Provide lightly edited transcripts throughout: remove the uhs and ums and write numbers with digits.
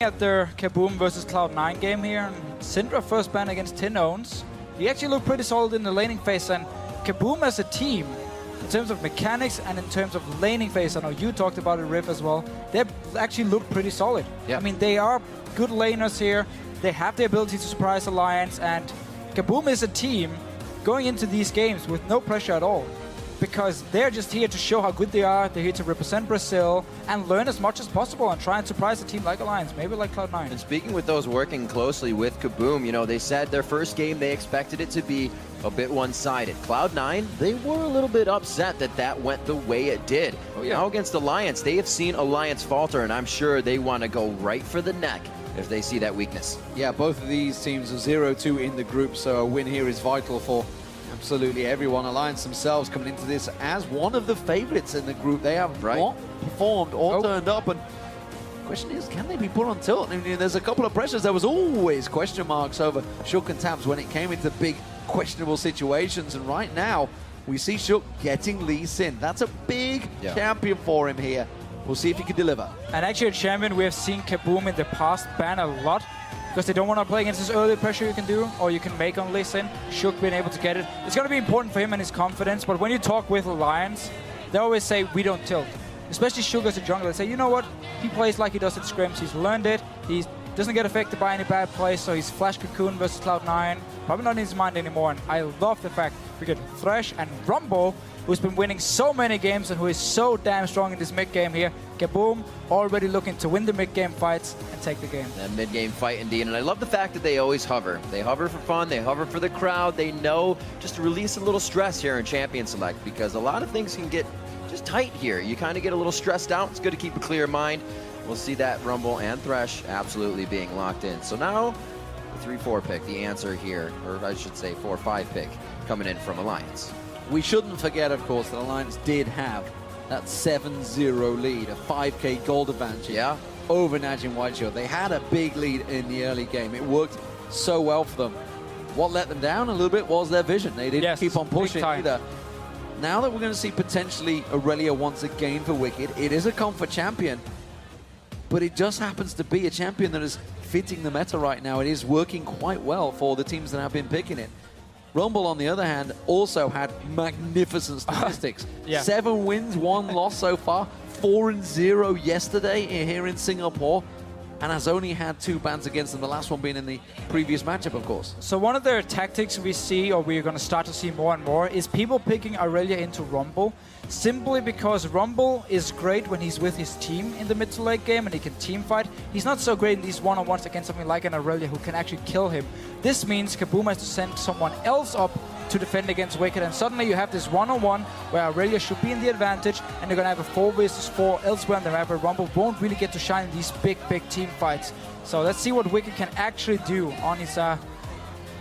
At their Kabum versus Cloud9 game here, and Syndra first ban against 10 owns. He actually looked pretty solid in the laning phase, and Kabum as a team, in terms of mechanics and in terms of laning phase, I know you talked about it, Riff, as well, they actually look pretty solid. Yeah. I mean, they are good laners here, they have the ability to surprise Alliance, and Kabum is a team going into these games with no pressure at all. Because they're just here to show how good they are, they're here to represent Brazil and learn as much as possible and try and surprise a team like Alliance, maybe like Cloud9. And speaking with those working closely with Kabum, you know, they said their first game they expected it to be a bit one-sided. Cloud9, they were a little bit upset that that went the way it did. Now against Alliance, they have seen Alliance falter, and I'm sure they want to go right for the neck if they see that weakness. Yeah, both of these teams are 0-2 in the group, so a win here is vital for absolutely everyone. Alliance themselves coming into this as one of the favorites in the group. They have not performed or turned up, and the question is, can they be put on tilt? I mean, there's a couple of pressures. There was always question marks over Shook and Tabs when it came into big questionable situations, and right now we see Shook getting Lee Sin. That's a big champion for him here. We'll see if he can deliver. And actually a champion we have seen Kabum in the past ban a lot, because they don't want to play against this early pressure you can do, or you can make on Lee Sin. Shook being able to get it. It's going to be important for him and his confidence, but when you talk with Alliance, they always say, we don't tilt. Especially Shook as a jungler. They say, you know what? He plays like he does at scrims. He's learned it. He doesn't get affected by any bad plays, so he's Flash Cocoon versus Cloud9. Probably not in his mind anymore, and I love the fact we get Thresh and Rumble, who's been winning so many games and who is so damn strong in this mid-game here. Kabum already looking to win the mid-game fights and take the game. That mid-game fight indeed, and I love the fact that they always hover. They hover for fun, they hover for the crowd, they know just to release a little stress here in Champion Select, because a lot of things can get just tight here. You kind of get a little stressed out. It's good to keep a clear mind. We'll see that Rumble and Thresh absolutely being locked in. So now, the 3-4 pick, the answer here, or I should say 4-5 pick, coming in from Alliance. We shouldn't forget, of course, that Alliance did have that 7-0 lead, a 5k gold advantage over Najin Whiteshield. They had a big lead in the early game. It worked so well for them. What let them down a little bit was their vision. They didn't keep on pushing either. Now that we're going to see potentially Aurelia once again for Wicked, it is a comfort champion, but it just happens to be a champion that is fitting the meta right now. It is working quite well for the teams that have been picking it. Rumble, on the other hand, also had magnificent statistics. 7 wins, 1 loss so far, 4-0 yesterday here in Singapore, and has only had 2 bans against them, the last one being in the previous matchup, of course. So one of their tactics we see, or we're going to start to see more and more, is people picking Aurelia into Rumble, simply because Rumble is great when he's with his team in the mid to late game and he can team fight. He's not so great in these one-on-ones against something like an Aurelia who can actually kill him. This means Kabum has to send someone else up to defend against Wicked, and suddenly you have this one-on-one where Aurelia should be in the advantage, and you're going to have a 4 versus 4 elsewhere on the map where Rumble won't really get to shine in these big team fights. So let's see what Wicked can actually do on his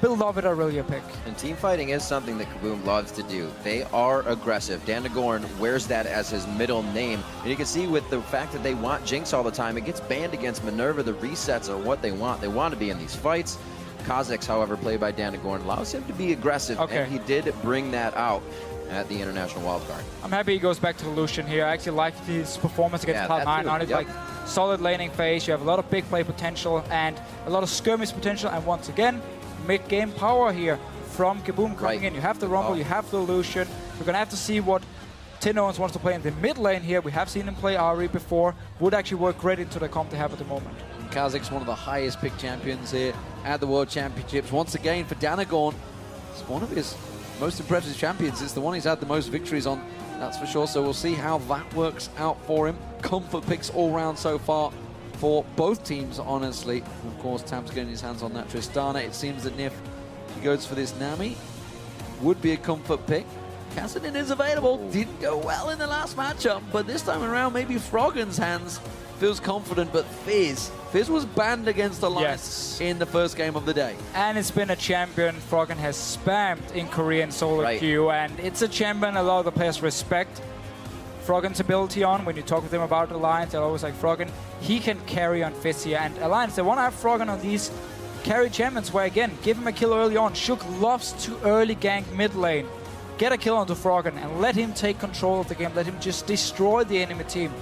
beloved Aurelia pick. And team fighting is something that Kabum loves to do. They are aggressive. Danagorn wears that as his middle name. And you can see with the fact that they want Jinx all the time, it gets banned against Minerva. The resets are what they want. They want to be in these fights. Kha'Zix, however, played by Danagorn, allows him to be aggressive, and he did bring that out at the International Wildcard. I'm happy he goes back to Lucian here. I actually liked his performance against Cloud9 on it. Like, solid laning phase, you have a lot of big play potential and a lot of skirmish potential, and once again, mid-game power here from Kabum coming in. You have the Rumble, you have the Lucian. We're going to have to see what Tin Owens wants to play in the mid lane here. We have seen him play Ahri before. Would actually work great into the comp they have at the moment. Kha'Zix, one of the highest picked champions here at the World Championships. Once again, for Danagorn, it's one of his most impressive champions. It's the one he's had the most victories on, that's for sure. So we'll see how that works out for him. Comfort picks all round so far for both teams, honestly. Of course, Tam's getting his hands on that Tristana. It seems that Nif, he goes for this Nami. Would be a comfort pick. Kassadin is available. Didn't go well in the last matchup, but this time around, maybe Froggen's hands feels confident, but Fizz was banned against Alliance in the first game of the day. And it's been a champion Froggen has spammed in Korean solo queue, and it's a champion a lot of the players respect Froggen's ability on. When you talk with them about Alliance, they're always like, Froggen, he can carry on Fizz here. And Alliance, they want to have Froggen on these carry champions where, again, give him a kill early on. Shook loves to early gank mid lane. Get a kill onto Froggen and let him take control of the game. Let him just destroy the enemy team.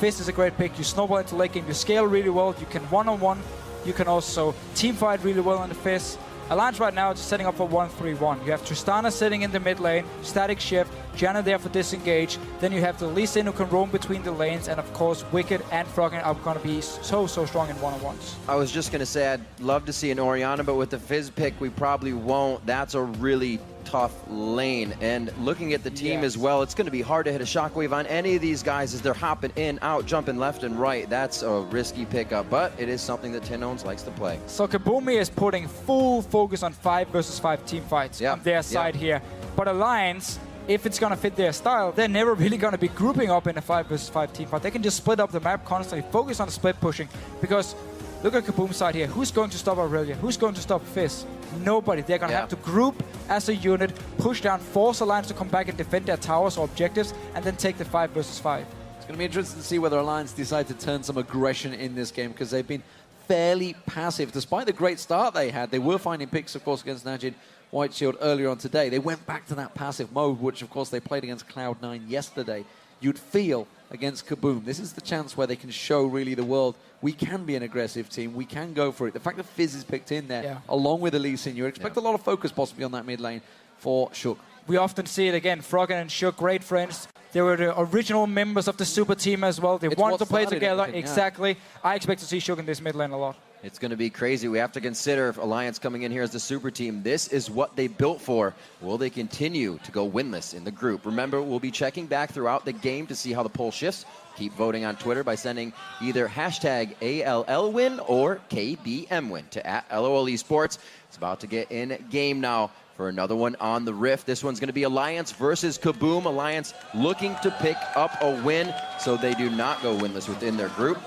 Fizz is a great pick. You snowball into late game, you scale really well, you can one-on-one, you can also team fight really well on the Fizz. Alliance right now is just setting up for 1-3-1. You have Tristana sitting in the mid lane, Static Shift, Janna there for disengage. Then you have the Lee Sin who can roam between the lanes, and of course Wicked and Froggen are going to be so strong in one-on-ones. I was just going to say I'd love to see an Orianna, but with the Fizz pick we probably won't. That's a really tough lane, and looking at the team as well, it's going to be hard to hit a shockwave on any of these guys as they're hopping in, out, jumping left and right. That's a risky pickup, but it is something that Tinones likes to play. So Kabum is putting full focus on 5 versus 5 team fights on their side here, but Alliance, if it's going to fit their style, they're never really going to be grouping up in a 5 versus 5 team fight. They can just split up the map constantly, focus on the split pushing, because look at Kabum's side here. Who's going to stop Aurelia? Who's going to stop Fizz? Nobody. They're going to have to group as a unit, push down, force Alliance to come back and defend their towers or objectives, and then take the 5 versus 5. It's going to be interesting to see whether Alliance decide to turn some aggression in this game, because they've been fairly passive. Despite the great start they had, they were finding picks, of course, against Najin White Shield earlier on today. They went back to that passive mode, which, of course, they played against Cloud9 yesterday. You'd feel against Kabum, this is the chance where they can show really the world we can be an aggressive team, we can go for it. The fact that Fizz is picked in there, along with Lee Sin, you expect a lot of focus possibly on that mid lane for Shook. We often see it again, Froggen and Shook, great friends. They were the original members of the super team as well. They wanted to play together, exactly. I expect to see Shook in this mid lane a lot. It's going to be crazy. We have to consider if Alliance coming in here as the super team, this is what they built for. Will they continue to go winless in the group? Remember, we'll be checking back throughout the game to see how the poll shifts. Keep voting on Twitter by sending either hashtag ALLWin or KBMWin to @LOL Esports. It's about to get in game now for another one on the Rift. This one's going to be Alliance versus Kabum. Alliance looking to pick up a win so they do not go winless within their group.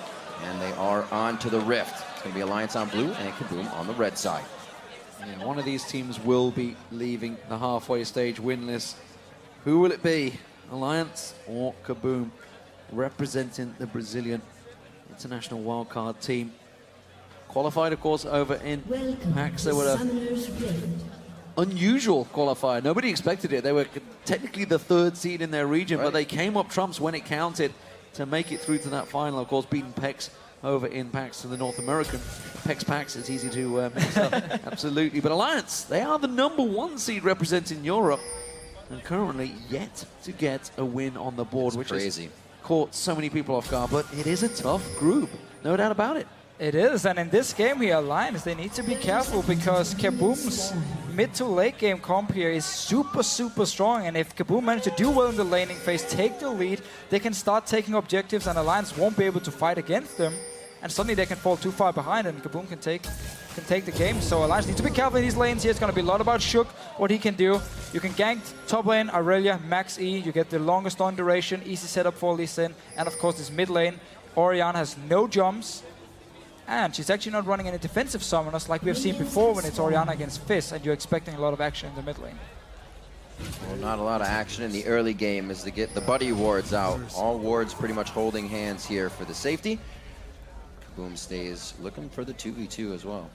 And they are on to the Rift. It's going to be Alliance on blue and Kabum on the red side. Yeah, one of these teams will be leaving the halfway stage winless. Who will it be? Alliance or Kabum? Representing the Brazilian international wildcard team. Qualified, of course, over in PAX. They were an unusual qualifier. Nobody expected it. They were technically the 3rd seed in their region, but they came up trumps when it counted to make it through to that final. Of course, beating PEX over in PAX to the North American. PEX, it's easy to mix up. Absolutely. But Alliance, they are the #1 seed representing Europe, and currently yet to get a win on the board, which is caught so many people off guard. But it is a tough group, no doubt about it. It is, and in this game here, Alliance, they need to be careful because Kabum's mid to late game comp here is super strong, and if Kabum manages to do well in the laning phase, take the lead, they can start taking objectives and Alliance won't be able to fight against them, and suddenly they can fall too far behind and Kabum can take the game. So Alliance needs to be careful in these lanes here. It's going to be a lot about Shook, what he can do. You can gank top lane, Aurelia, max E, you get the longest on duration, easy setup for Lee Sin, and of course this mid lane, Orianna has no jumps, and she's actually not running any defensive summoners like we've seen before when it's Orianna against Fizz and you're expecting a lot of action in the mid lane. Well, not a lot of action in the early game as they get the buddy wards out. All wards pretty much holding hands here for the safety. Kabum stays looking for the 2v2 as well.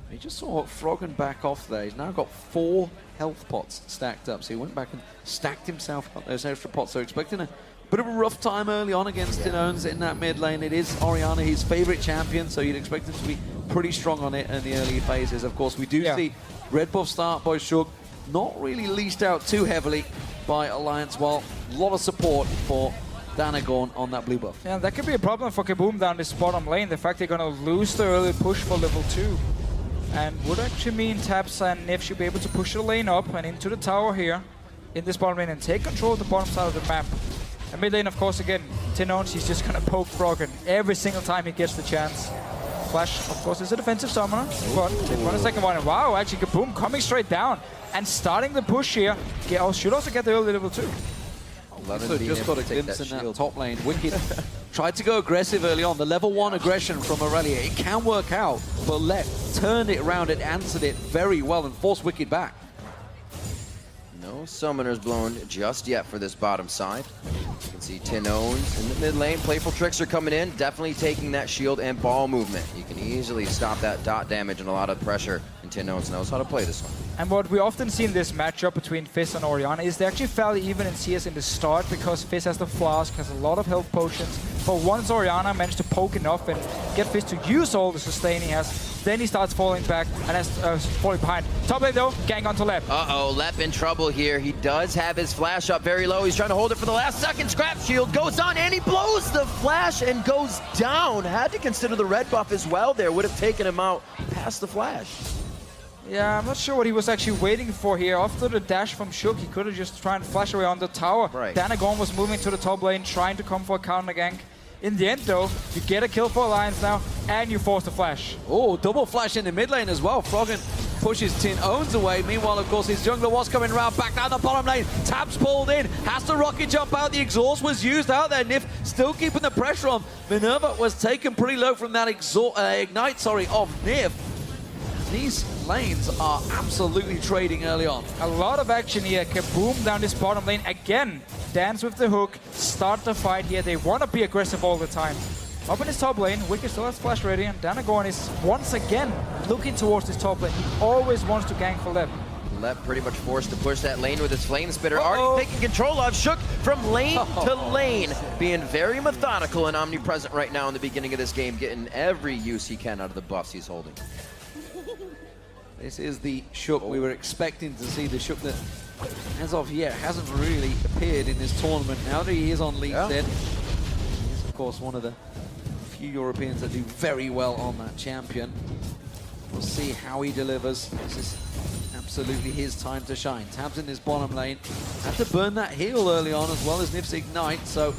He just saw Froggen back off there. He's now got 4 health pots stacked up. So he went back and stacked himself up those extra pots. So expecting a bit of a rough time early on against Tinones in that mid lane. It is Orianna, his favorite champion, so you'd expect him to be pretty strong on it in the early phases. Of course, we do see red buff start by Shook, not really leashed out too heavily by Alliance, while a lot of support for Danagorn on that blue buff. Yeah, that could be a problem for Kabum down this bottom lane. The fact they're going to lose the early push for level 2. And would actually mean Taps and Nif should be able to push the lane up and into the tower here in this bottom lane and take control of the bottom side of the map. And mid lane, of course, again, Tinones, he's just going to poke Froggen every single time he gets the chance. Flash, of course, is a defensive summoner, but they want a second one. And wow, actually, Kabum coming straight down and starting the push here. Should also get the early level 2. So just got a glimpse in that top lane. Wicked tried to go aggressive early on. The level 1 aggression from Aurelia, it can work out, but turned it around and answered it very well and forced Wicked back. No summoners blown just yet for this bottom side. You can see Tinones in the mid lane. Playful Tricks are coming in, definitely taking that shield and ball movement. You can easily stop that dot damage and a lot of pressure, and Tinones knows how to play this one. And what we often see in this matchup between Fizz and Orianna is they're actually fairly even in CS in the start because Fizz has the flask, has a lot of health potions. But once Orianna managed to poke enough and get Fizz to use all the sustain he has, then he starts falling back and has falling behind. Top lane though, gang onto Lep. Uh-oh, Lep in trouble here. He does have his flash up very low. He's trying to hold it for the last second. Scrap shield goes on and he blows the flash and goes down. Had to consider the red buff as well there. Would have taken him out past the flash. Yeah, I'm not sure what he was actually waiting for here. After the dash from Shook, he could have just tried and flash away on the tower. Right. Danagon was moving to the top lane, trying to come for a counter gank. In the end, though, you get a kill for Alliance now, and you force the flash. Oh, double flash in the mid lane as well. Froggen pushes Tin Owns away. Meanwhile, of course, his jungler was coming around back down the bottom lane. Tabs pulled in, has to rocket jump out. The exhaust was used out there. Nif still keeping the pressure on. Minerva was taken pretty low from that ignite, of Nif. These lanes are absolutely trading early on. A lot of action here. Kabum down this bottom lane again. Dance with the hook. Start the fight here. They want to be aggressive all the time. Up in his top lane, Wicked still has flash ready, and Danagon is once again looking towards this top lane. He always wants to gank for Lep. Lep pretty much forced to push that lane with his flame spitter. Already taking control of Shook from lane to lane. Being very methodical and omnipresent right now in the beginning of this game, getting every use he can out of the buffs he's holding. This is the Shook we were expecting to see, the Shook that, as of yet, hasn't really appeared in this tournament. Now that he is on League Dead, he's of course one of the few Europeans that do very well on that champion. We'll see how he delivers. This is absolutely his time to shine. Tabs in his bottom lane. Had to burn that heal early on as well as Nif's ignite, so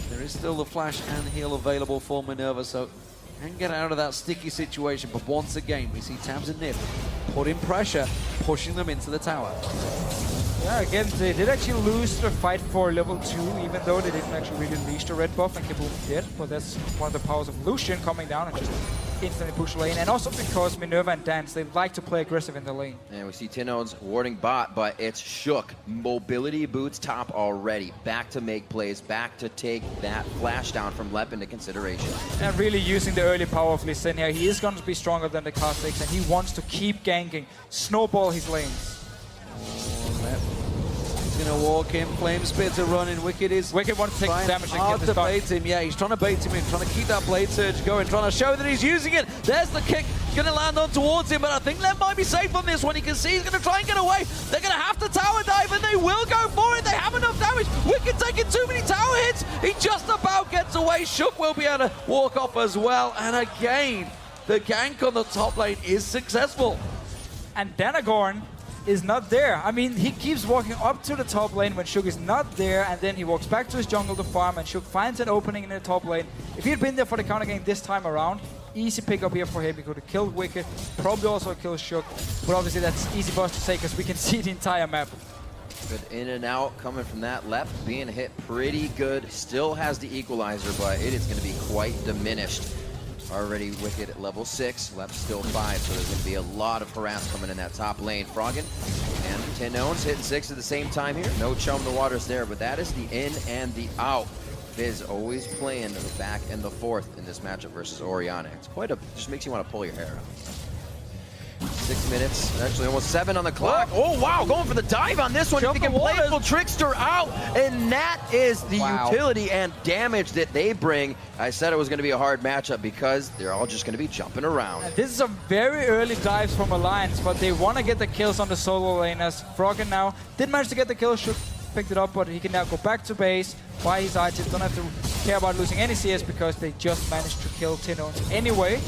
there is still the flash and heal available for Minerva, so and get out of that sticky situation. But once again, we see Tabs and Nif putting pressure, pushing them into the tower. Yeah, again, they did actually lose the fight for level 2, even though they didn't actually really unleash the red buff, and Kabum did. But that's one of the powers of Lucian coming down and just instantly push lane. And also because Minerva and Dance, they like to play aggressive in the lane. And we see Tino's warding bot, but it's Shook. Mobility boots top already. Back to make plays, back to take that flash down from Lep into consideration. And really using the early power of Lee Sin here. He is going to be stronger than the class 6, and he wants to keep ganking, snowball his lanes. He's going to walk in, Flame Spitter running. Wicked wants to take damage and hard get to this bait him. Yeah, he's trying to bait him in, trying to keep that Blade Surge going, trying to show that he's using it. There's the kick, going to land on towards him, but I think Lep might be safe on this one. You can see he's going to try and get away. They're going to have to tower dive, and they will go for it. They have enough damage. Wicked taking too many tower hits. He just about gets away. Shook will be able to walk off as well. And again, the gank on the top lane is successful. And Danagon is not there. I mean, he keeps walking up to the top lane when Shook is not there, and then he walks back to his jungle to farm, and Shook finds an opening in the top lane. If he had been there for the counter game this time around, easy pick up here for him. He could have killed Wicked, probably also killed Shook, but obviously that's easy for us to say because we can see the entire map. Good in and out coming from that. Lep being hit pretty good. Still has the equalizer, but it is going to be quite diminished. Already Wicked at level 6, Lep still 5, so there's going to be a lot of harass coming in that top lane. Froggen and Tino's hitting 6 at the same time here. No chum the waters there, but that is the in and the out. Fizz always playing the back and the forth in this matchup versus Orianna. It's quite just makes you want to pull your hair out. 6 minutes, actually almost 7 on the clock. Oh wow, going for the dive on this one. Thinking Playful Trickster out, and that is the utility and damage that they bring. I said it was going to be a hard matchup because they're all just going to be jumping around. And this is a very early dives from Alliance, but they want to get the kills on the solo lane as Froggen now did manage to get the kill. Shook picked it up, but he can now go back to base, buy his items, don't have to care about losing any CS because they just managed to kill Tino anyway.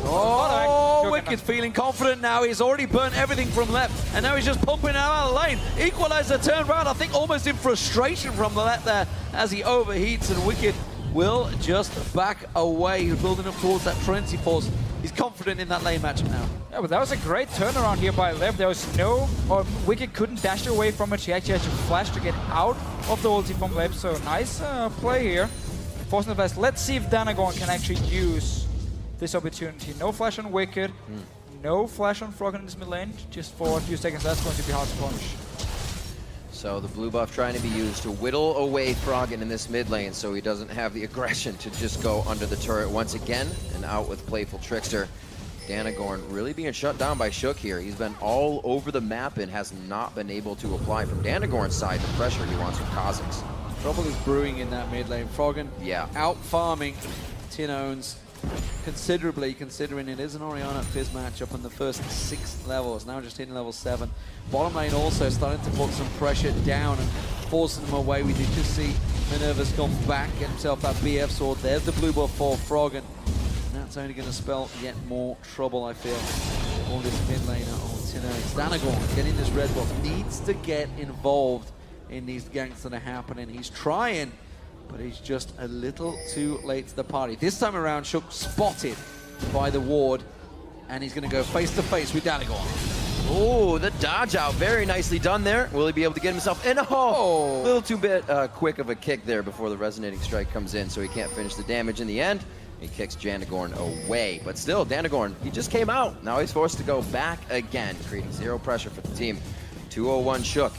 Oh, Wicked feeling confident now. He's already burnt everything from Lep, and now he's just pumping out of the lane. Equalizer turned around, I think almost in frustration from the Lep there as he overheats, and Wicked will just back away. He's building up towards that Trinity Force. He's confident in that lane matchup now. Yeah, but that was a great turnaround here by Lep. There was Wicked couldn't dash away from it. She actually had to flash to get out of the ulti from Lep, so nice play here. Forcing the flash. Let's see if Danagon can actually use this opportunity. No flash on Wicked, no flash on Froggen in this mid lane, just for a few seconds. That's going to be hard to punish. So the blue buff trying to be used to whittle away Froggen in this mid lane so he doesn't have the aggression to just go under the turret once again, and out with Playful Trickster. Danagorn really being shut down by Shook here. He's been all over the map and has not been able to apply from Danagorn's side the pressure he wants from Kha'Zix. Trouble is brewing in that mid lane. Froggen out farming Tinones considerably, considering it is an Orianna Fizz matchup on the first 6 levels. Now just hitting level 7. Bottom lane also starting to put some pressure down and forcing them away. We did just see Minerva's gone back, get himself that BF sword. There's the blue buff for Froggen. That's only going to spell yet more trouble, I feel, for this mid laner on Tinones. Danagorn getting this red buff, needs to get involved in these ganks that are happening. He's trying, but he's just a little too late to the party. This time around, Shook spotted by the ward, and he's going to go face to face with Danagorn. Oh, the dodge out. Very nicely done there. Will he be able to get himself in? Oh, a little too quick of a kick there before the resonating strike comes in, so he can't finish the damage in the end. He kicks Danagorn away. But still, Danagorn, he just came out. Now he's forced to go back again, creating 0 pressure for the team. 201 Shook,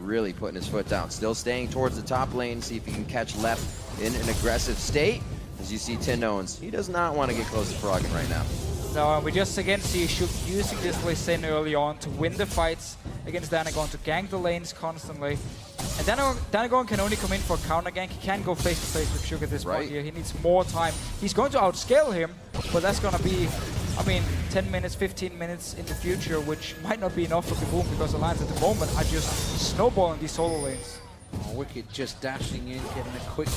really putting his foot down. Still staying towards the top lane, see if he can catch left in an aggressive state. As you see Tinones, he does not want to get close to Froggen right now. No, and we just again see Shook using this Lee Sin early on to win the fights against Danagorn, to gank the lanes constantly. And Danagorn can only come in for a counter gank. He can't go face to face with Shook at this point here. He needs more time. He's going to outscale him, but that's going to be, I mean, 10 minutes, 15 minutes in the future, which might not be enough for Kabum because the lines at the moment are just snowballing these solo lanes. Oh, Wicked just dashing in, getting a quick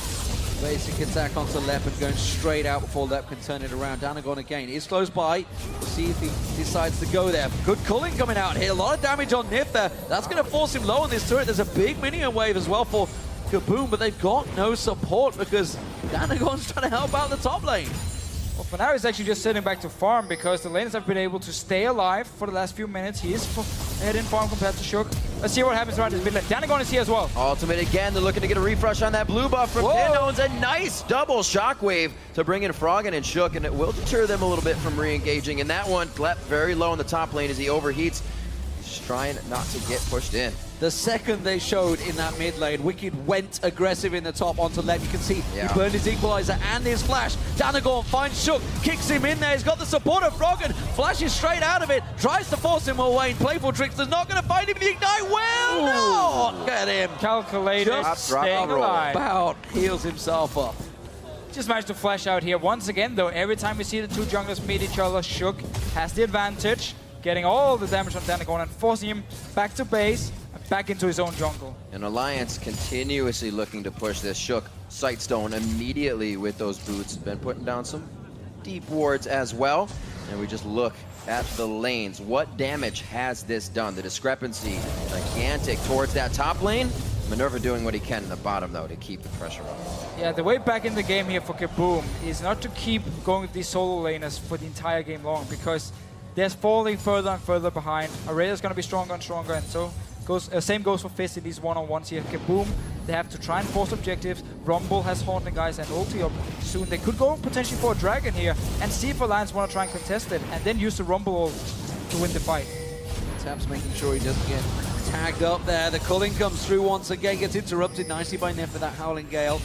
basic attack onto Lep and going straight out before Lep can turn it around. Danagorn again is close by. We'll see if he decides to go there. Good culling coming out here. A lot of damage on Nif there. That's going to force him low on this turret. There's a big minion wave as well for Kabum, but they've got no support because Danagorn's trying to help out the top lane. Well, for now, he's actually just sitting back to farm because the lanes have been able to stay alive for the last few minutes. He is ahead in farm compared to Shook. Let's see what happens around this mid lane. Danagorn is here as well. Ultimate again. They're looking to get a refresh on that blue buff from Tinones. A nice double shockwave to bring in Froggen and Shook, and it will deter them a little bit from re-engaging. In that one, Glep very low in the top lane as he overheats. He's trying not to get pushed in. The second they showed in that mid lane, Wicked went aggressive in the top onto Lep. You can see he burned his equalizer and his flash. Danagorn finds Shook, kicks him in there. He's got the support of Froggen, flashes straight out of it, tries to force him away. Playful Trickster's not going to find him. The Ignite will not get him. Calculated, Just staying alive. About heals himself up. Just managed to flash out here. Once again, though, every time we see the two junglers meet each other, Shook has the advantage, getting all the damage on Danagorn and forcing him back to base, back into his own jungle. And Alliance continuously looking to push this. Shook, Sightstone immediately with those boots. Been putting down some deep wards as well. And we just look at the lanes. What damage has this done? The discrepancy, gigantic towards that top lane. Minerva doing what he can in the bottom, though, to keep the pressure up. Yeah, the way back in the game here for Kabum is not to keep going with these solo laners for the entire game long, because they're falling further and further behind. Aurea's going to be stronger and stronger, and so same goes for Fizz in these one-on-ones here. Kabum, they have to try and force objectives. Rumble has Haunting Guys and ulti up soon. They could go potentially for a Dragon here and see if Alliance want to try and contest it, and then use the Rumble ult to win the fight. Taps making sure he doesn't get tagged up there. The culling comes through once again, gets interrupted nicely by Nef for that Howling Gale.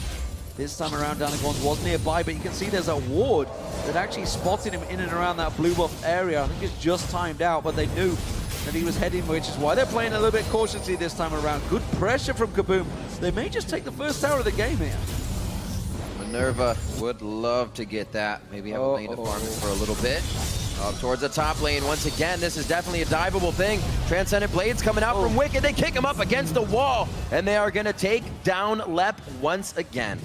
This time around, Danagorn was nearby, but you can see there's a ward that actually spotted him in and around that blue buff area. I think it's just timed out, but they knew that he was heading, which is why they're playing a little bit cautiously this time around. Good pressure from Kabum. They may just take the first tower of the game here. Minerva would love to get that. Maybe have a lane to farm it for a little bit. Up towards the top lane. Once again, this is definitely a diveable thing. Transcendent Blades coming out from Wicked. They kick him up against the wall, and they are going to take down Lep once again.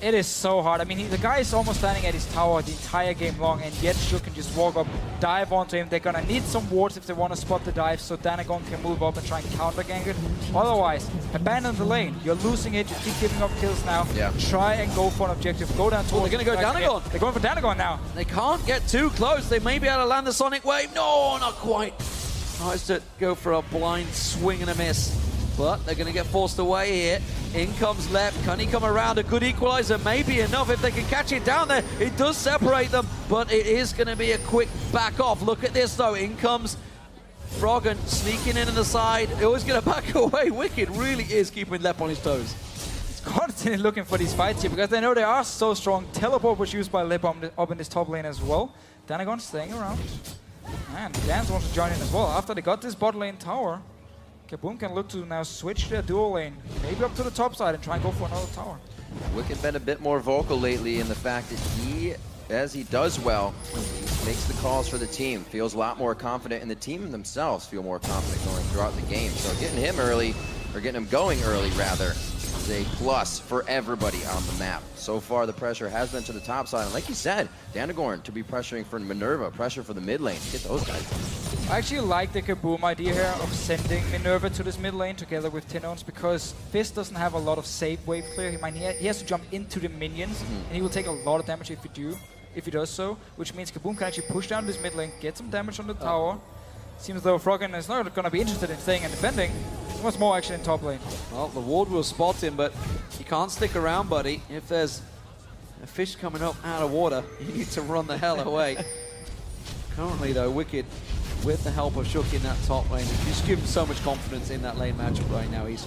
It is so hard. I mean, the guy is almost standing at his tower the entire game long, and yet Shook can just walk up, dive onto him. They're going to need some wards if they want to spot the dive, so Danagorn can move up and try and counter gank it. Otherwise, abandon the lane. You're losing it. You keep giving up kills now. Yeah. Try and go for an objective. Go down towards they're going to go Danagorn. They're going for Danagorn now. They can't get too close. They may be able to land the Sonic Wave. No, not quite. Tries to go for a blind swing and a miss. But they're going to get forced away here. In comes Lep. Can he come around? A good equalizer may be enough if they can catch it down there. It does separate them, but it is going to be a quick back off. Look at this, though. In comes Froggen sneaking in on the side. Always going to back away. Wicked really is keeping Lep on his toes. constantly looking for these fights here because they know they are so strong. Teleport was used by Lip up in this top lane as well. Danagon staying around. And Dance wants to join in as well. After they got this bot lane tower, Kabum can look to now switch their dual lane, maybe up to the top side and try and go for another tower. Wicked been a bit more vocal lately in the fact that he, as he does well, he makes the calls for the team, feels a lot more confident, and the team themselves feel more confident going throughout the game. So getting him early, or getting him going early rather, is a plus for everybody on the map. So far the pressure has been to the top side, and like you said, Danagorn to be pressuring for Minerva, pressure for the mid lane, get those guys. I actually like the Kabum idea here of sending Minerva to this mid lane together with Tinones because Fizz doesn't have a lot of safe wave clear. He has to jump into the minions, and he will take a lot of damage if he does so, which means Kabum can actually push down this mid lane, get some damage on the tower. Seems as though Froggen is not going to be interested in staying and defending. He wants more action in top lane. Well, the ward will spot him, but you can't stick around, buddy. If there's a fish coming up out of water, you need to run the hell away. Currently, though, Wicked, with the help of Shook in that top lane, just give him so much confidence in that lane matchup right now. He's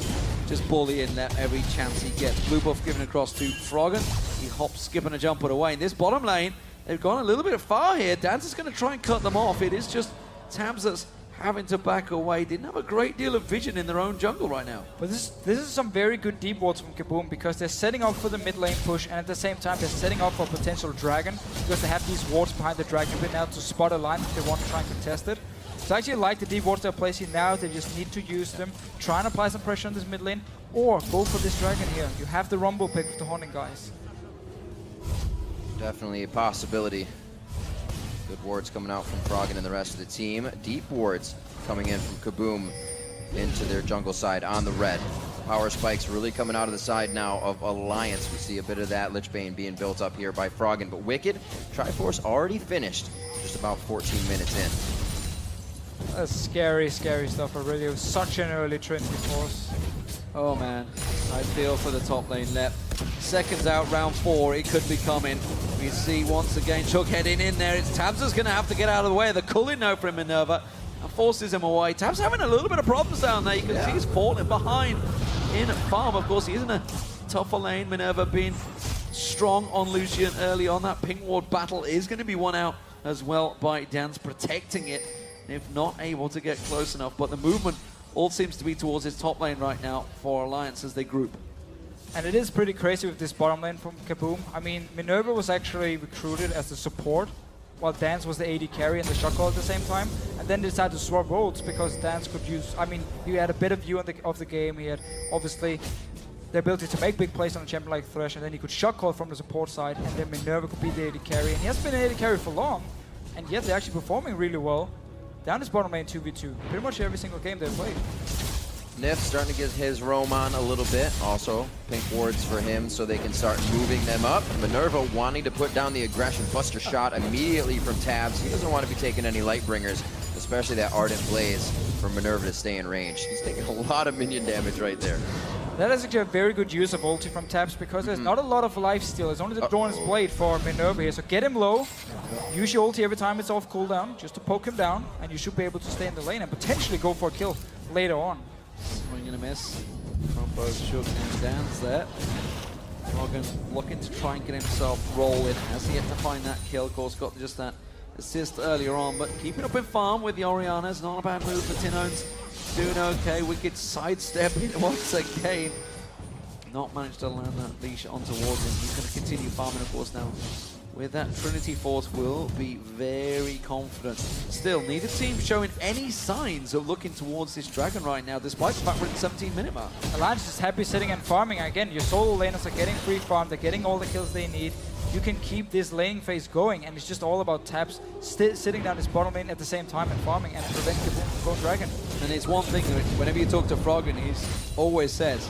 just bullying that every chance he gets. Blue buff given across to Froggen. He hops, skipping a jump away. In this bottom lane, they've gone a little bit far here. Dance is going to try and cut them off. It is just Tabs that's having to back away. Didn't have a great deal of vision in their own jungle right now. But this is some very good deep wards from Kabum because they're setting up for the mid lane push, and at the same time they're setting up for a potential dragon because they have these wards behind the dragon bit now to spot a line if they want to try and contest it. So I actually like the deep wards they're placing now. They just need to use them, try and apply some pressure on this mid lane, or go for this dragon here. You have the Rumble pick with the Haunting guys. Definitely a possibility. Good wards coming out from Froggen and the rest of the team. Deep wards coming in from Kabum into their jungle side on the red. Power spikes really coming out of the side now of Alliance. We see a bit of that Lichbane being built up here by Froggen. But Wicked, Triforce already finished just about 14 minutes in. That's scary, scary stuff already. It was such an early Trinity Force. Oh man, I feel for the top lane left. Seconds out, round 4, it could be coming. We see once again Chuck heading in there. It's Tabs is going to have to get out of the way. The culling now from Minerva and forces him away. Tabs having a little bit of problems down there. You can see he's falling behind in farm. Of course, he is in a tougher lane. Minerva being strong on Lucian early on. That pink ward battle is going to be won out as well by Dance protecting it, if not able to get close enough. But the movement all seems to be towards his top lane right now for Alliance as they group. And it is pretty crazy with this bottom lane from Kabum. I mean, Minerva was actually recruited as the support, while Dance was the AD carry and the shot call at the same time. And then they decided to swap roles because Dance could use, I mean, he had a better view of the game. He had obviously the ability to make big plays on a champion like Thresh, and then he could shot call from the support side, and then Minerva could be the AD carry. And he has been an AD carry for long, and yet they're actually performing really well. Down this bottom lane 2v2, pretty much every single game they've played. Nif starting to get his roam on a little bit. Also, pink wards for him so they can start moving them up. Minerva wanting to put down the aggression. Buster shot immediately from Tabs. He doesn't want to be taking any light bringers, especially that Ardent Blaze for Minerva to stay in range. He's taking a lot of minion damage right there. That is actually a very good use of ulti from Tabs because there's not a lot of life steal. It's only the Dawn's Blade for Minerva here. So get him low, use your ulti every time it's off cooldown, just to poke him down, and you should be able to stay in the lane and potentially go for a kill later on. Swing and a miss from both Shook and Dance there. Froggen looking to try and get himself rolling. Has yet to find that kill. Of course, got just that assist earlier on, but keeping up in farm with the Orianna is not a bad move for Tinones. Doing okay. Wicked sidestepping once again. Not managed to land that leash on towards him. He's going to continue farming, of course, now. With that Trinity Force will be very confident. Still, neither team showing any signs of looking towards this dragon right now, despite the fact we're at the 17-minute mark. Alliance is happy sitting and farming. Again, your solo laners are getting free farm. They're getting all the kills they need. You can keep this laning phase going, and it's just all about Tabs sitting down this bottom lane at the same time and farming and preventing the from going dragon. And it's one thing, whenever you talk to Froggen, he always says,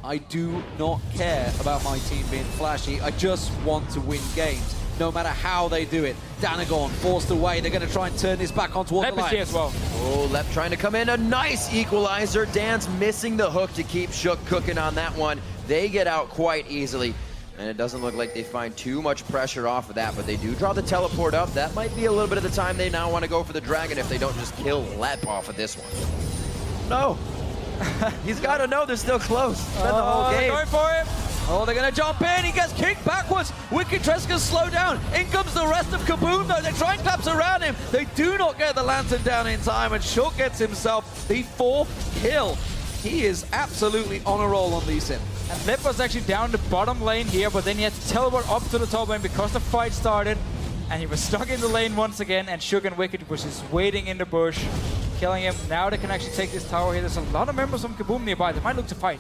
I do not care about my team being flashy. I just want to win games, no matter how they do it. Danagorn forced away. They're going to try and turn this back on towards the line. as well. Oh, Lep trying to come in. A nice equalizer. Dance missing the hook to keep Shook cooking on that one. They get out quite easily. And it doesn't look like they find too much pressure off of that, but they do draw the teleport up. That might be a little bit of the time they now want to go for the dragon if they don't just kill Lep off of this one. No. He's got to know they're still close. Spent the whole They're game. going for him. Oh, they're going to jump in. He gets kicked backwards. Wicked tries to slow down. In comes the rest of Kabum, though. They try and collapse around him. They do not get the lantern down in time, and Shook gets himself the 4th kill. He is absolutely on a roll on Lee Sin. And Lip was actually down the bottom lane here, but then he had to teleport up to the top lane because the fight started. And he was stuck in the lane once again, and Shook and Wicked was just waiting in the bush, killing him. Now they can actually take this tower here. There's a lot of members from Kabum nearby. They might look to fight.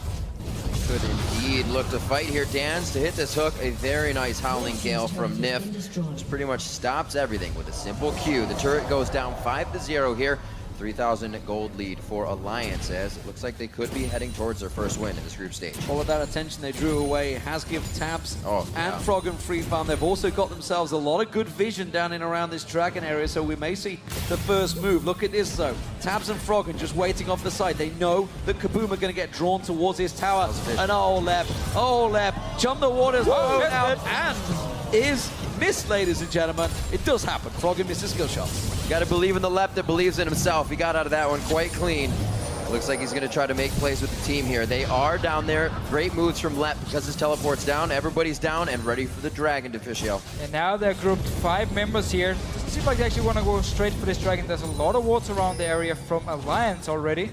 Could indeed look to fight here. Dance to hit this hook. A very nice Howling Gale from Nif. Just pretty much stops everything with a simple Q. The turret goes down 5-0 here. 3,000 gold lead for Alliance, as it looks like they could be heading towards their first win in this group stage. All of that attention they drew away has given Tabs and Frog and Free Farm. They've also got themselves a lot of good vision down and around this Dragon area, so we may see the first move. Look at this, though. Tabs and Frog are just waiting off the side. They know that Kabum are going to get drawn towards his tower. And oh, Lep, jump the waters out, and is missed, ladies and gentlemen. It does happen. Frog and misses skill shots. Got to believe in the Lep that believes in himself. He got out of that one quite clean. Looks like he's going to try to make plays with the team here. They are down there. Great moves from Lep because his teleport's down. Everybody's down and ready for the Dragon to fish out. And now they're grouped 5 members here. Doesn't seem like they actually want to go straight for this Dragon. There's a lot of wards around the area from Alliance already.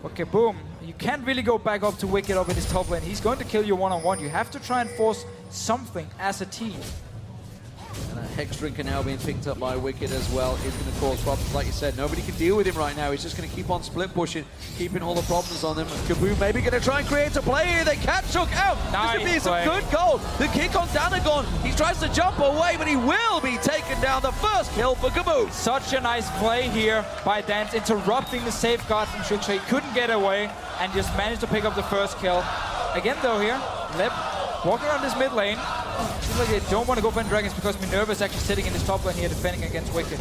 Okay, boom. You can't really go back up to Wicked up in his top lane. He's going to kill you one-on-one. You have to try and force something as a team. And that Hex Drinker now being picked up by Wicked as well is going to cause problems. Like you said, nobody can deal with him right now. He's just going to keep on split pushing, keeping all the problems on them. Kabum maybe going to try and create a play here. They catch Shook out. Nice this would be some play. good gold. The kick on Danagon. He tries to jump away, but he will be taken down. The first kill for Kabum. Such a nice play here by Dance, interrupting the safeguard from Shook, so he couldn't get away and just managed to pick up the first kill. Again, though, here, Lep walking around this mid lane. Seems like they don't want to go for Dragons because Minerva is actually sitting in this top lane here defending against Wicked.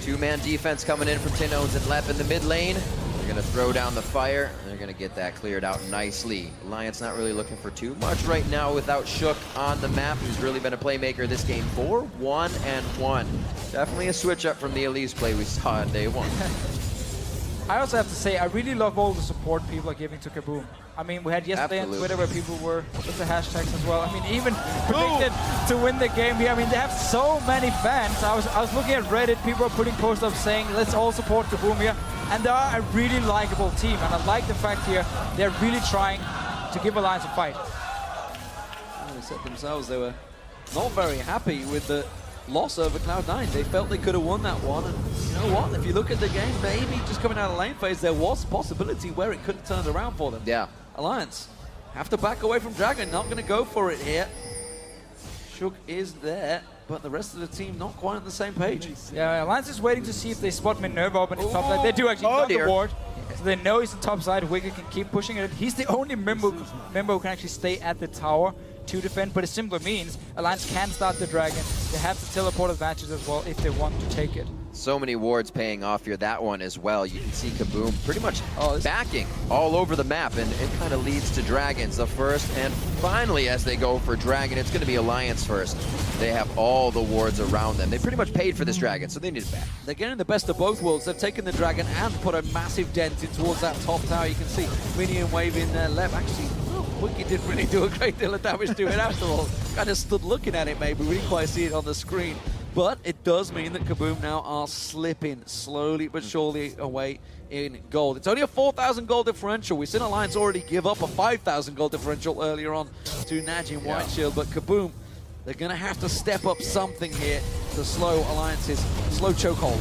2-man defense coming in from Tinones and Lep in the mid lane. They're going to throw down the fire, and they're going to get that cleared out nicely. Alliance not really looking for too much right now without Shook on the map, who's really been a playmaker this game. 4-1-1. Definitely a switch up from the Elise play we saw on day 1. I also have to say, I really love all the support people are giving to Kabum. I mean, we had yesterday on Twitter where people were with the hashtags as well. I mean, even predicted to win the game here. I mean, they have so many fans. I was looking at Reddit, people are putting posts up saying, let's all support Kabum here. And they are a really likable team. And I like the fact here, they're really trying to give Alliance a fight. They said themselves they were not very happy with the loss over Cloud9. They felt they could have won that one, and you know what? If you look at the game, maybe just coming out of lane phase, there was a possibility where it could have turned around for them. Yeah. Alliance have to back away from Dragon, not going to go for it here. Shook is there, but the rest of the team not quite on the same page. Yeah, Alliance is waiting to see if they spot Minerva up in the top side. They do actually got the ward, so they know he's on top side. Wicked can keep pushing it. He's the only member who can actually stay at the tower to defend, but it simply means Alliance can start the Dragon. They have the teleport advantage as well if they want to take it. So many wards paying off here. That one as well. You can see Kabum pretty much backing all over the map, and it kind of leads to Dragons the first. And finally, as they go for Dragon, it's going to be Alliance first. They have all the wards around them. They pretty much paid for this Dragon, so they need it back. They're getting the best of both worlds. They've taken the Dragon and put a massive dent in towards that top tower. You can see Minion Wave in there left. Actually, Wicked didn't really do a great deal of damage to it after all. Kind of stood looking at it maybe. We didn't quite see it on the screen. But it does mean that Kabum now are slipping slowly but surely away in gold. It's only a 4,000 gold differential. We've seen Alliance already give up a 5,000 gold differential earlier on to Najin White Shield. But Kabum, they're going to have to step up something here to slow Alliance's slow chokehold.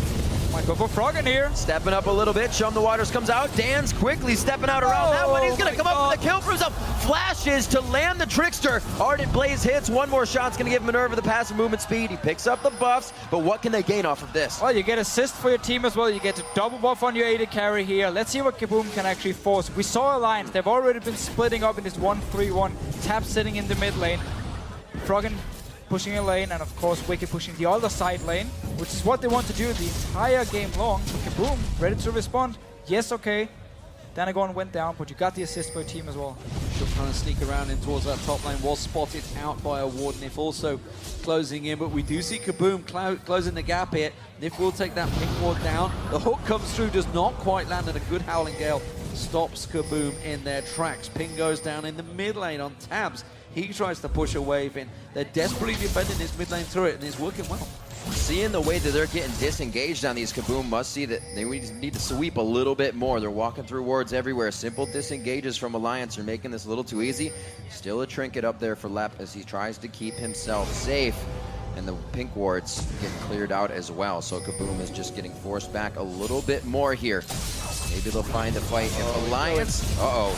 Might go for Frog in here. Stepping up a little bit. Shum the Waters comes out. Dan's quickly stepping out around that one. He's going to come up with a kill for himself. Flashes to land the Trickster. Ardent Blaze hits. One more shot's going to give Minerva the passive movement speed. He picks up the buffs, but what can they gain off of this? Well, you get assist for your team as well. You get to double buff on your AD carry here. Let's see what Kabum can actually force. We saw Alliance. They've already been splitting up in this 1-3-1. Tap sitting in the mid lane. Froggen pushing a lane, and of course Wicked pushing the other side lane, which is what they want to do the entire game long. Kabum, ready to respond. Yes, okay. Danagon went down, but you got the assist for your team as well. Shook trying to sneak around in towards that top lane, was spotted out by a ward. Nif also closing in, but we do see Kabum closing the gap here. Nif will take that pink ward down. The hook comes through, does not quite land, and a good Howling Gale stops Kabum in their tracks. Ping goes down in the mid lane on tabs. He tries to push a wave in. They're desperately defending this mid lane turret, and it's working well. Seeing the way that they're getting disengaged on these, Kabum must see that they need to sweep a little bit more. They're walking through wards everywhere. Simple disengages from Alliance are making this a little too easy. Still a trinket up there for Lep as he tries to keep himself safe. And the pink wards getting cleared out as well. So Kabum is just getting forced back a little bit more here. Maybe they'll find the fight if Alliance.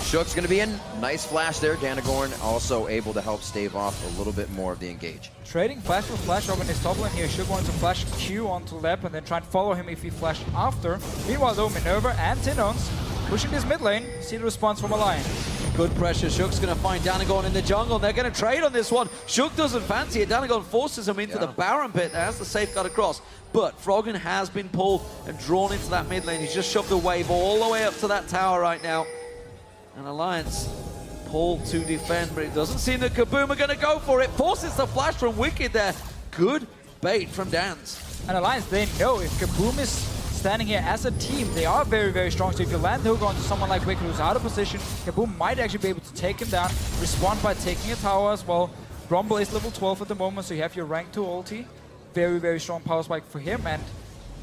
Shook's gonna be in. Nice flash there. Danagorn also able to help stave off a little bit more of the engage. Trading flash for flash up in his top lane here. Shook wants to flash Q onto Lep and then try and follow him if he flashed after. Meanwhile though, Minerva and Tinons pushing this mid lane. See the response from Alliance. Good pressure. Shook's going to find Danagorn in the jungle. They're going to trade on this one. Shook doesn't fancy it. Danagorn forces him into the Baron pit as the safeguard across. But Froggen has been pulled and drawn into that mid lane. He's just shoved the wave all the way up to that tower right now. And Alliance pulled to defend, but it doesn't seem that Kabum are going to go for it. Forces the flash from Wicked there. Good bait from Dance. And Alliance, they know if Kabum is standing here as a team, they are very, very strong. So if you land the hook onto someone like Wicked who's out of position, Kabum might actually be able to take him down, respond by taking a tower as well. Rumble is level 12 at the moment, so you have your rank 2 ulti. Very, very strong power spike for him, and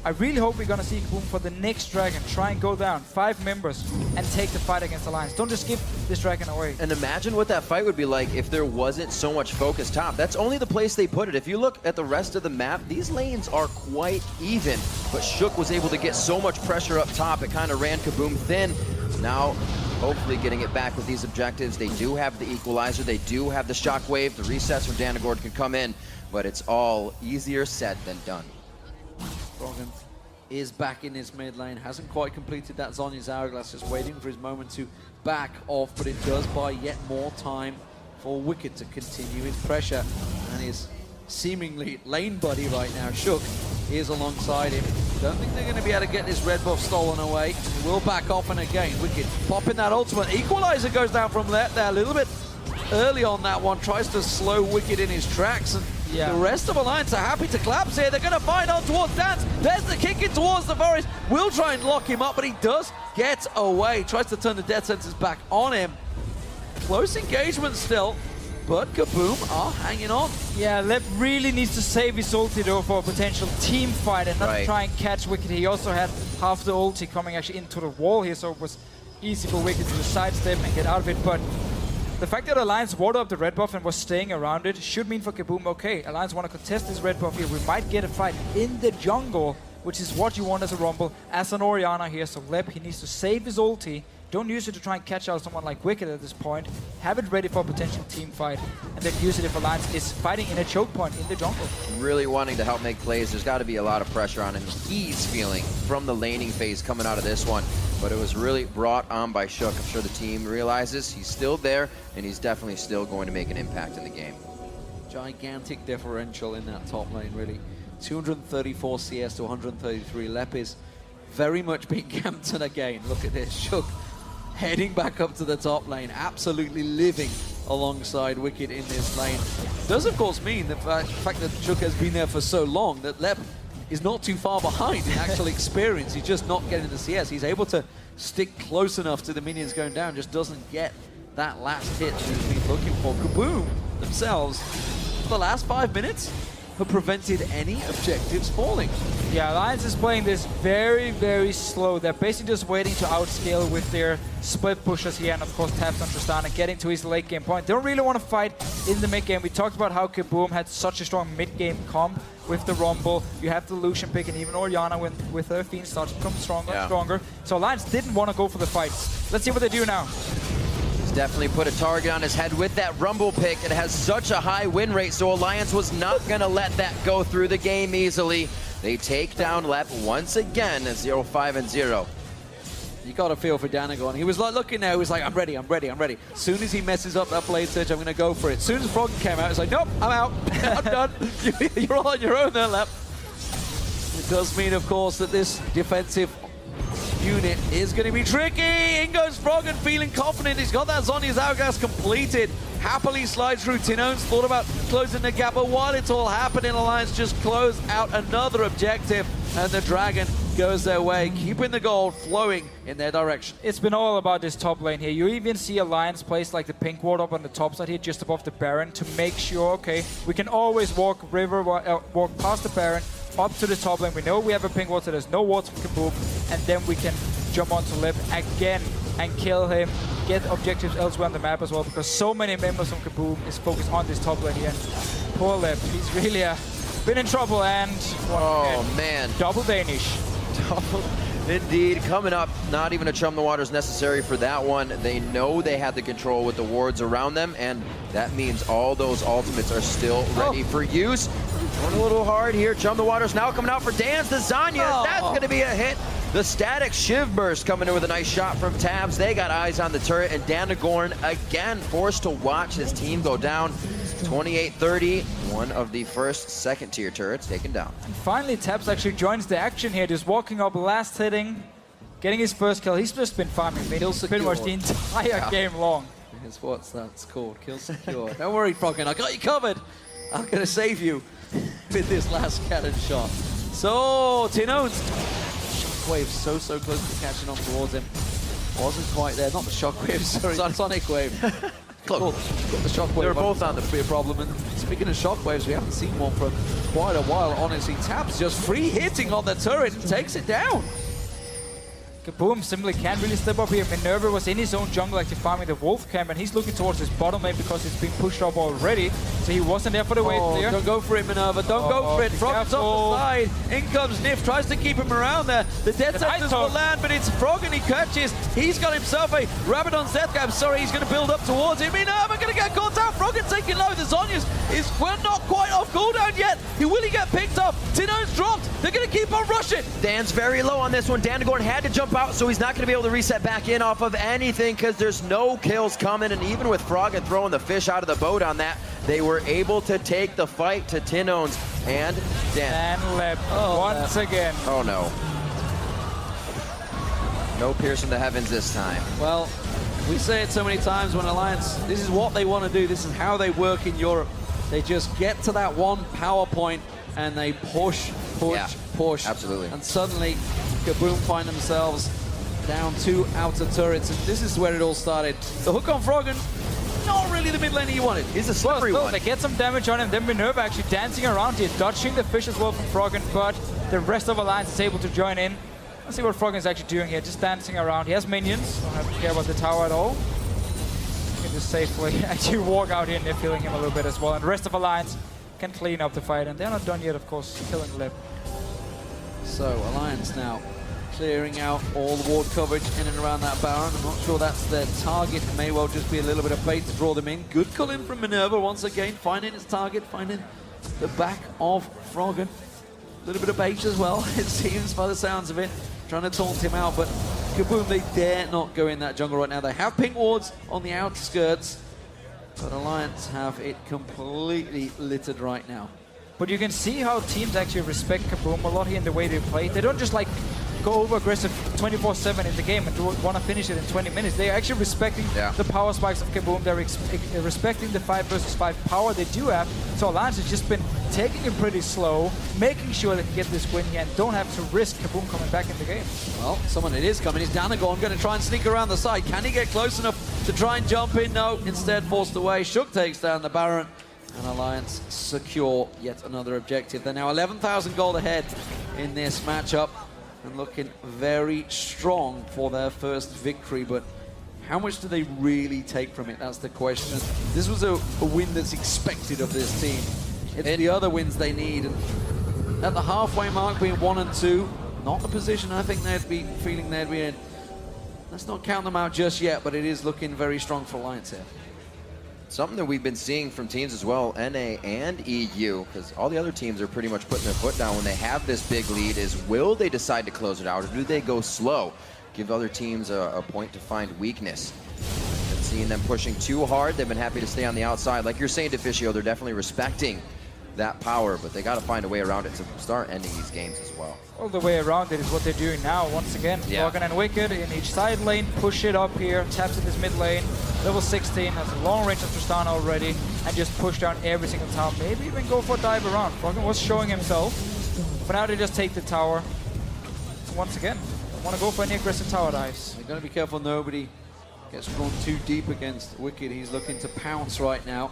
I really hope we're gonna see Kabum for the next dragon try and go down 5 members and take the fight against Alliance. Don't just give this dragon away. And imagine what that fight would be like if there wasn't so much focus top. That's only the place they put it. If you look at the rest of the map, these lanes are quite even. But Shook was able to get so much pressure up top, it kind of ran Kabum thin. Now, hopefully getting it back with these objectives. They do have the equalizer, they do have the shockwave, the resets from Danagorn can come in, but it's all easier said than done. Froggen is back in his mid lane, hasn't quite completed that Zhonya's Hourglass, just waiting for his moment to back off, but it does buy yet more time for Wicked to continue his pressure. And his seemingly lane buddy right now, Shook, is alongside him. Don't think they're going to be able to get this red buff stolen away. Will back off, and again, Wicked popping that ultimate. Equalizer goes down from Lep there a little bit early on that one, tries to slow Wicked in his tracks, and the rest of Alliance are happy to collapse here. They're going to find on towards Dance. There's the kick in towards the forest. Will try and lock him up, but he does get away. Tries to turn the death sentence back on him. Close engagement still, but Kabum are hanging on. Yeah, Lep really needs to save his ulti though for a potential team fight and not try and catch Wicked. He also had half the ulti coming actually into the wall here, so it was easy for Wicked to sidestep and get out of it. But the fact that Alliance warded up the red buff and was staying around it should mean for Kabum, okay, Alliance want to contest this red buff here. We might get a fight in the jungle, which is what you want as a Rumble, as an Orianna here. So Lep, he needs to save his ulti. Don't use it to try and catch out someone like Wicked at this point. Have it ready for a potential team fight, and then use it if Alliance is fighting in a choke point in the jungle. Really wanting to help make plays. There's got to be a lot of pressure on him. He's feeling from the laning phase coming out of this one, but it was really brought on by Shook. I'm sure the team realizes he's still there, and he's definitely still going to make an impact in the game. Gigantic differential in that top lane, really. 234 CS to 133. Lep is very much being camped on again. Look at this, Shook heading back up to the top lane, absolutely living alongside Wicked in this lane. Does of course mean the fact that Shook has been there for so long that Lep is not too far behind in actual experience. He's just not getting the CS. He's able to stick close enough to the minions going down, just doesn't get that last hit that he's been looking for. Kabum themselves, for the last 5 minutes, have prevented any objectives falling. Yeah, Alliance is playing this very, very slow. They're basically just waiting to outscale with their split pushes here, and of course taps on Tristana, getting to his late game point. They don't really want to fight in the mid game. We talked about how Kabum had such a strong mid game comp with the Rumble. You have the Lucian pick, and even Orianna with her Fiend starts to become stronger and stronger. So Alliance didn't want to go for the fight. Let's see what they do now. Definitely put a target on his head with that Rumble pick. It has such a high win rate, so Alliance was not going to let that go through the game easily. They take down Lep once again at 0-5-0. You got to feel for Danagorn. He was like looking there, he was like, I'm ready, I'm ready, I'm ready. As soon as he messes up that blade surge, I'm going to go for it. As soon as Froggen came out, he's like, nope, I'm out. I'm done. You're all on your own there, Lep. It does mean, of course, that this defensive unit is going to be tricky. In goes Froggen, feeling confident. He's got that Zhonya's Hourglass completed. Happily slides through. Tinons thought about closing the gap, but while it's all happening, Alliance just closed out another objective, and the Dragon goes their way, keeping the gold flowing in their direction. It's been all about this top lane here. You even see Alliance place like the pink ward up on the top side here, just above the Baron, to make sure, okay, we can always walk past the Baron, up to the top lane. We know we have a pink ward, so there's no wards from Kabum, and then we can jump onto Lip again and kill him, get objectives elsewhere on the map as well, because so many members from Kabum is focused on this top lane here. Poor Lip, he's really been in trouble, and man, double Danish. Indeed, coming up, not even a chum the waters necessary for that one. They know they had the control with the wards around them, and that means all those ultimates are still ready for use. Going a little hard here. Chum the waters now coming out for Dance. The Zanya, that's going to be a hit. The Static Shiv Burst coming in with a nice shot from Tabs. They got eyes on the turret, and Danagorn again forced to watch his team go down. 28-30, one of the first second-tier turrets taken down. And finally, Tabs actually joins the action here, just walking up, last hitting, getting his first kill. He's just been farming pretty much the entire game long. Here's what that's called, kill secure. Don't worry, Froggen, I got you covered. I'm gonna save you with this last cannon shot. So, Tino's shockwave so close to catching on towards him. Wasn't quite there, not the shockwave, sorry, Sonic Wave. Close. Got the shockwave. They're both on the be a problem. And speaking of shockwaves, we haven't seen one for quite a while. Honestly, Tabs just free hitting on the turret and takes it down. Kabum simply can't really step up here. Minerva was in his own jungle actually farming the Wolf camp, and he's looking towards his bottom lane because it's been pushed up already. So he wasn't there for the wave clear. Don't go for it, Minerva. Don't go for it. Froggen's off the side. In comes Nif. Tries to keep him around there. The Death Sentence will land, but it's Froggen he catches. He's got himself a Rabadon's Death Cap. Sorry, he's going to build up towards him. Minerva going to get caught out. Froggen taking low. The Zonia's is not quite off cooldown yet. Will he get picked up? Tino's dropped. They're going to keep on rushing. Dan's very low on this one. Danagorn had to jump out, so he's not going to be able to reset back in off of anything because there's no kills coming. And even with Froggen throwing the fish out of the boat on that, they were able to take the fight to Tinones and Dan. And Lip once again. Oh no. No piercing the heavens this time. Well, we say it so many times when Alliance, this is what they want to do. This is how they work in Europe. They just get to that one power point and they push. Absolutely. And suddenly, Kabum find themselves down 2 outer turrets. And this is where it all started. The hook on Froggen, not really the mid laner you wanted. He's a slippery one. They get some damage on him. Then Minerva actually dancing around here, dodging the fish as well from Froggen, but the rest of Alliance is able to join in. Let's see what Froggen is actually doing here, just dancing around. He has minions, don't have to care about the tower at all. He can just safely actually walk out here and they're feeling him a little bit as well. And the rest of Alliance can clean up the fight, and they're not done yet, of course, killing Lip. So, Alliance now clearing out all the ward coverage in and around that Baron. I'm not sure that's their target. It may well just be a little bit of bait to draw them in. Good call in from Minerva once again, finding its target, finding the back of Froggen. A little bit of bait as well, it seems, by the sounds of it. Trying to taunt him out, but Kabum, they dare not go in that jungle right now. They have pink wards on the outskirts, but Alliance have it completely littered right now. But you can see how teams actually respect Kabum a lot here in the way they play. They don't just like go over aggressive 24/7 in the game and want to finish it in 20 minutes. They're actually respecting the power spikes of Kabum. They're respecting the 5 versus 5 power they do have. So Alliance has just been taking it pretty slow, making sure they can get this win here and don't have to risk Kabum coming back in the game. Well, someone it is coming is Danagorn, going to try and sneak around the side. Can he get close enough to try and jump in? No, instead forced away. Shook takes down the Baron, and Alliance secure yet another objective. They're now 11,000 gold ahead in this matchup and looking very strong for their first victory, but how much do they really take from it? That's the question. This was a win that's expected of this team. It's the other wins they need. And at the halfway mark, being 1 and 2, not the position I think they'd be feeling they'd be in. Let's not count them out just yet, but it is looking very strong for Alliance here. Something that we've been seeing from teams as well, NA and EU, because all the other teams are pretty much putting their foot down when they have this big lead, is will they decide to close it out or do they go slow? Give other teams a point to find weakness. Been seeing them pushing too hard. They've been happy to stay on the outside. Like you're saying, Deficio, they're definitely respecting that power, but they got to find a way around it to start ending these games as well. All the way around it is what they're doing now. Once again, Froggen and Wicked in each side lane, push it up here, taps in this mid lane, level 16, has a long range of Tristana already, and just push down every single tower. Maybe even go for a dive around. Froggen was showing himself, but now they just take the tower. once again. Want to go for any aggressive tower dives. They've got to be careful nobody gets drawn too deep against Wicked. He's looking to pounce right now.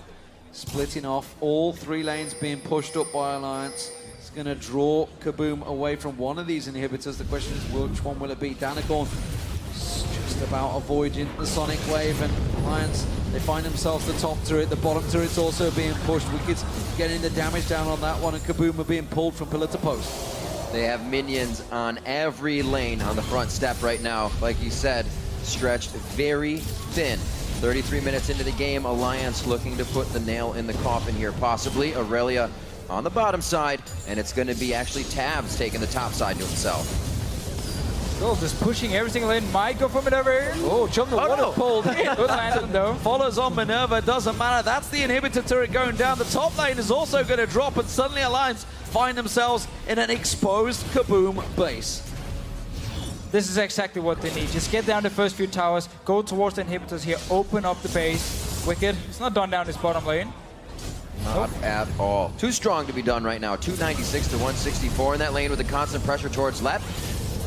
Splitting off, all 3 lanes being pushed up by Alliance. It's going to draw Kabum away from one of these inhibitors. The question is, which one will it be? Danacorn just about avoiding the Sonic Wave, and Alliance, they find themselves the top turret. The bottom turret's also being pushed. Wicked's getting the damage down on that one, and Kabum are being pulled from pillar to post. They have minions on every lane on the front step right now. Like you said, stretched very thin. 33 minutes into the game, Alliance looking to put the nail in the coffin here, possibly. Aurelia on the bottom side, and it's going to be actually Tabs taking the top side to himself. Gold just pushing every single lane. Might go for Minerva. Oh, Jungle Water pulled in. Good landing though. Follows on Minerva, doesn't matter. That's the inhibitor turret going down. The top lane is also going to drop, and suddenly Alliance find themselves in an exposed Kabum base. This is exactly what they need. Just get down the first few towers, go towards the inhibitors here, open up the base. Wicked, it's not done down this bottom lane. Not at all. Too strong to be done right now. 296 to 164 in that lane with the constant pressure towards left.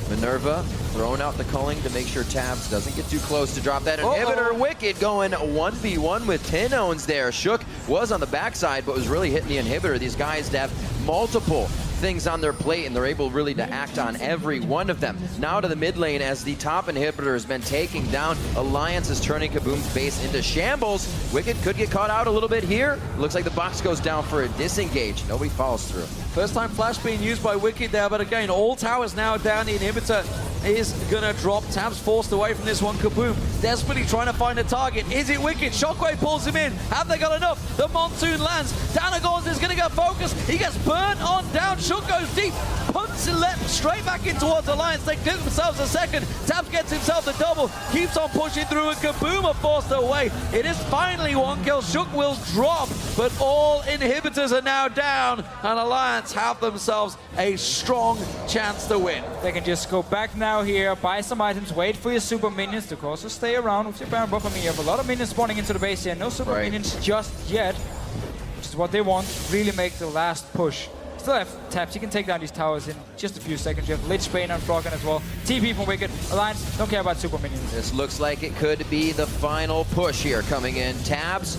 Minerva throwing out the culling to make sure Tabs doesn't get too close to drop that inhibitor. Wicked going 1v1 with 10 owns there. Shook was on the backside, but was really hitting the inhibitor. These guys have multiple things on their plate, and they're able really to act on every one of them. Now to the mid lane as the top inhibitor has been taking down. Alliance is turning Kabum's base into shambles. Wicked could get caught out a little bit here. Looks like the box goes down for a disengage. Nobody follows through. First time flash being used by Wicked there, but again, all towers now down. The inhibitor is gonna drop. Tabs forced away from this one. Kabum desperately trying to find a target. Is it Wicked? Shockwave pulls him in. Have they got enough? The monsoon lands. Danacorn is gonna get focused. He gets burnt on down. Shook goes deep. Punts and left straight back in towards Alliance. They give themselves a second. Tabs gets himself the double. Keeps on pushing through, and Kabum are forced away. It is finally one kill. Shook will drop, but all inhibitors are now down, and Alliance have themselves a strong chance to win. They can just go back now here, buy some items, wait for your super minions to also stay around with your Baron buff. I mean, you have a lot of minions spawning into the base here. No super minions just yet, which is what they want. Really make the last push. Still have Taps. You can take down these towers in just a few seconds. You have Lich Bane and Froggen as well. TP from Wicked. Alliance don't care about super minions. This looks like it could be the final push here coming in. Tabs,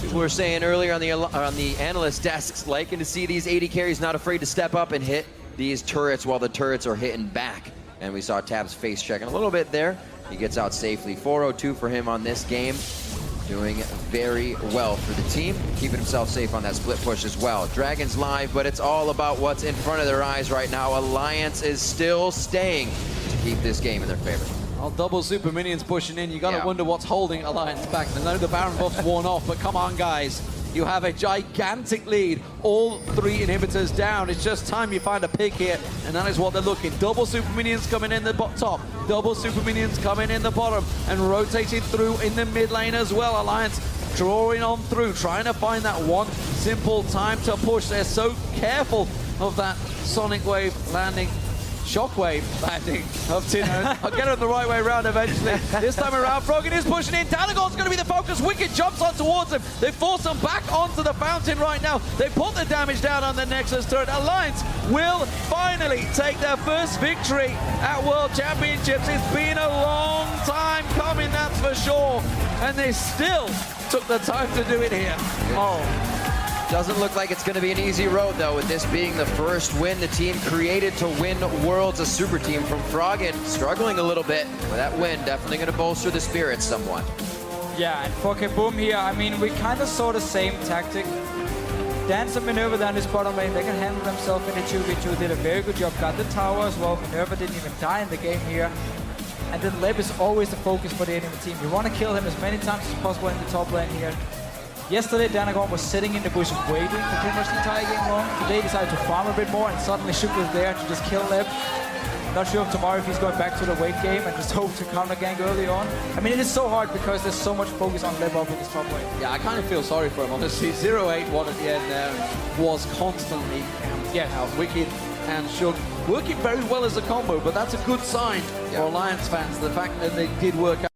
we were saying earlier on the analyst desks, liking to see these 80 carries not afraid to step up and hit these turrets while the turrets are hitting back. And we saw Tabs face checking a little bit there. He gets out safely. 402 for him on this game. Doing very well for the team, keeping himself safe on that split push as well. Dragon's live, but it's all about what's in front of their eyes right now. Alliance is still staying to keep this game in their favor. Well, double super minions pushing in. You gotta wonder what's holding Alliance back. I know the Baron buff's worn off, but come on, guys. You have a gigantic lead. All 3 inhibitors down. It's just time you find a pick here, and that is what they're looking. Double super minions coming in the top. Double super minions coming in the bottom, and rotating through in the mid lane as well. Alliance drawing on through, trying to find that one simple time to push. They're so careful of that Sonic Wave landing. Shockwave landing of Tino. I'll get it the right way around eventually. This time around, Froggen is pushing in. Danacorn's going to be the focus. Wicked jumps on towards him. They force him back onto the fountain right now. They put the damage down on the Nexus turret. Alliance will finally take their first victory at World Championships. It's been a long time coming, that's for sure. And they still took the time to do it here. Doesn't look like it's going to be an easy road, though, with this being the first win the team created to win Worlds, a super team from Froggen. Struggling a little bit, but that win definitely going to bolster the spirits somewhat. Yeah, and for Kabum here, I mean, we kind of saw the same tactic. Dance and Minerva down this bottom lane, they can handle themselves in the 2v2, did a very good job, got the tower as well. Minerva didn't even die in the game here. And then Leb is always the focus for the enemy team. You want to kill him as many times as possible in the top lane here. Yesterday, Danacorn was sitting in the bush waiting for pretty much the entire game long. Today, he decided to farm a bit more, and suddenly Shook was there to just kill Leb. Not sure if tomorrow if he's going back to the weight game and just hope to counter gank early on. I mean, it is so hard because there's so much focus on Leb up in his top lane. Yeah, I kind of feel sorry for him, honestly. 0-8-1 at the end there was constantly out. Wicked and Shook working very well as a combo, but that's a good sign for Alliance fans, the fact that they did work out.